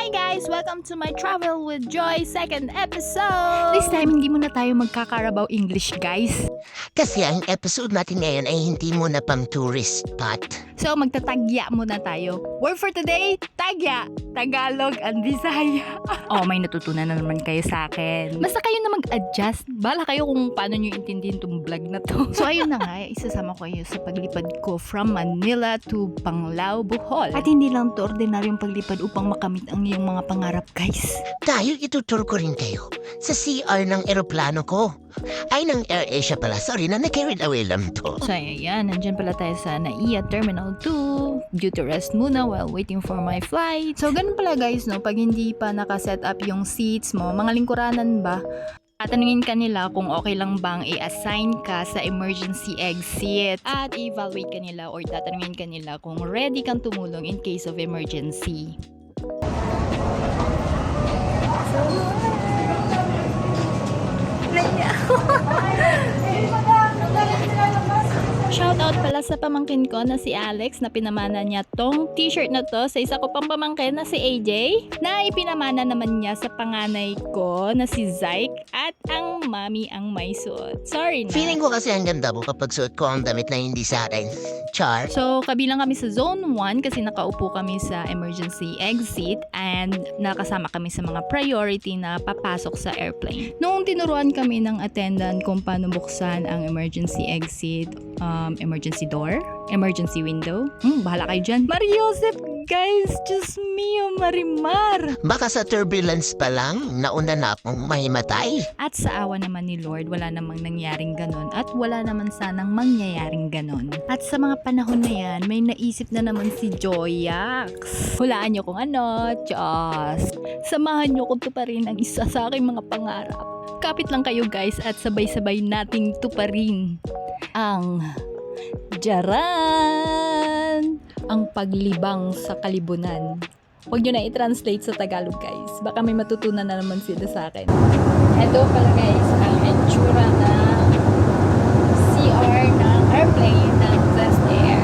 Hi guys! Welcome to my Travel with Joy second episode! This time, hindi muna tayo magkakarabaw English, guys. Kasi ang episode natin ngayon ay hindi muna pang tourist spot. So, magtatagya muna tayo. Word for today, tagya! Tagalog and Bisaya. Oh, may natutunan na naman kayo sa akin. Basta kayo na mag-adjust. Bala kayo kung paano nyo intindihin tong vlog na to. So, ayun na nga, isasama ko kayo sa paglipad ko from Manila to Panglao, Bohol. At hindi lang to ordinaryong paglipad upang makamit ang iyong mga pangarap, guys. Dahil itutur ko rin kayo sa CR ng eroplano ko. Ay, ng AirAsia pala. Sorry na na-carried away lang to. So, ayan, nandyan pala tayo sa NAIA Terminal 2. Due to rest muna while waiting for my flight. So, ganun pala guys, no? Pag hindi pa nakaset up yung seats mo, mga lingkuranan ba, tatanungin ka nila kung okay lang bang i-assign ka sa emergency exit at i-evaluate ka nila or tatanungin ka nila kung ready kang tumulong in case of emergency. Shoutout pala sa pamangkin ko na si Alex na pinamana niya tong t-shirt na to sa isa ko pang pamangkin na si AJ na ipinamana naman niya sa panganay ko na si Zyke at ang mami ang may suot. Sorry na. Feeling ko kasi ang ganda mo kapag suot ko ang damit na hindi sa akin. Char. So, kabilang kami sa Zone 1 kasi nakaupo kami sa emergency exit and nakasama kami sa mga priority na papasok sa airplane. Noong tinuruan kami ng attendant kung paano buksan ang emergency exit, emergency door, emergency window. Bahala kayo dyan. Mariosep, guys! Diyos mio, Marimar! Baka sa turbulence pa lang, nauna na akong mahimatay. At sa awa naman ni Lord, wala namang nangyaring ganon at wala naman sanang mangyayaring ganon. At sa mga panahon na yan, may naisip na naman si Joyax. Hulaan nyo kung ano, Diyos. Samahan nyo kung tuparin ang isa sa aking mga pangarap. Kapit lang kayo guys at sabay-sabay nating tuparin ang Jaran! Ang paglibang sa kalibunan. Huwag nyo na i-translate sa Tagalog guys. Baka may matutunan na naman sila sa akin. Ito pala guys, ang itsura ng CR ng airplane ng West Air.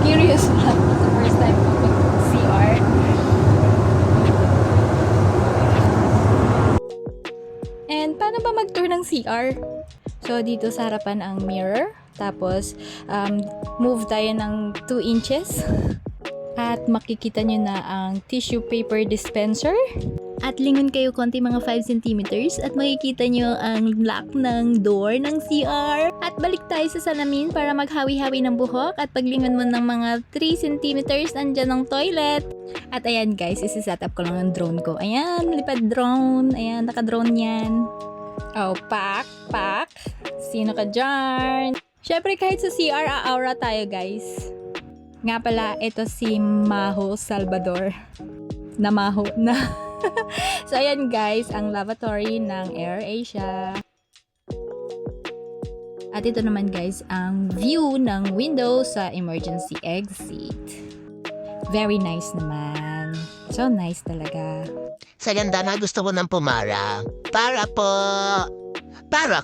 Curious lang. It's the first time ko mag-CR. And paano ba mag-tour ng CR? So, dito sa harapan ang mirror. Tapos, move tayo ng 2 inches. At makikita nyo na ang tissue paper dispenser. At lingon kayo konti mga 5 centimeters. At makikita nyo ang lock ng door ng CR. At balik tayo sa salamin para maghawi-hawi ng buhok. At paglingon mo ng mga 3 centimeters, andyan ang toilet. At ayan guys, isi-set up ko lang ang drone ko. Ayan, lipad drone. Ayan, naka-drone yan. Oh, pak. Sino ka dyan? Syempre kahit sa CR, aura tayo guys. Nga pala, ito si Maho Salvador. Na Maho na. So ayan guys, ang lavatory ng AirAsia. At ito naman guys, ang view ng window sa emergency exit. Very nice naman. So nice talaga. Sa ganda na gusto ko ng pumara. Para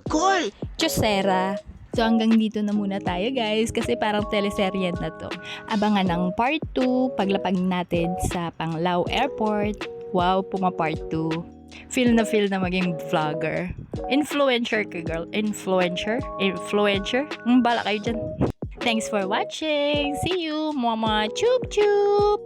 cool! Chosera. So hanggang dito na muna tayo guys kasi parang teleserye na to. Abangan ang part 2 paglapag natin sa Panglao Airport. Wow, puma part 2. Feel na maging vlogger. Influencer ka girl. Influencer? Bala kayo dyan. Thanks for watching. See you. Mama. Chup chup.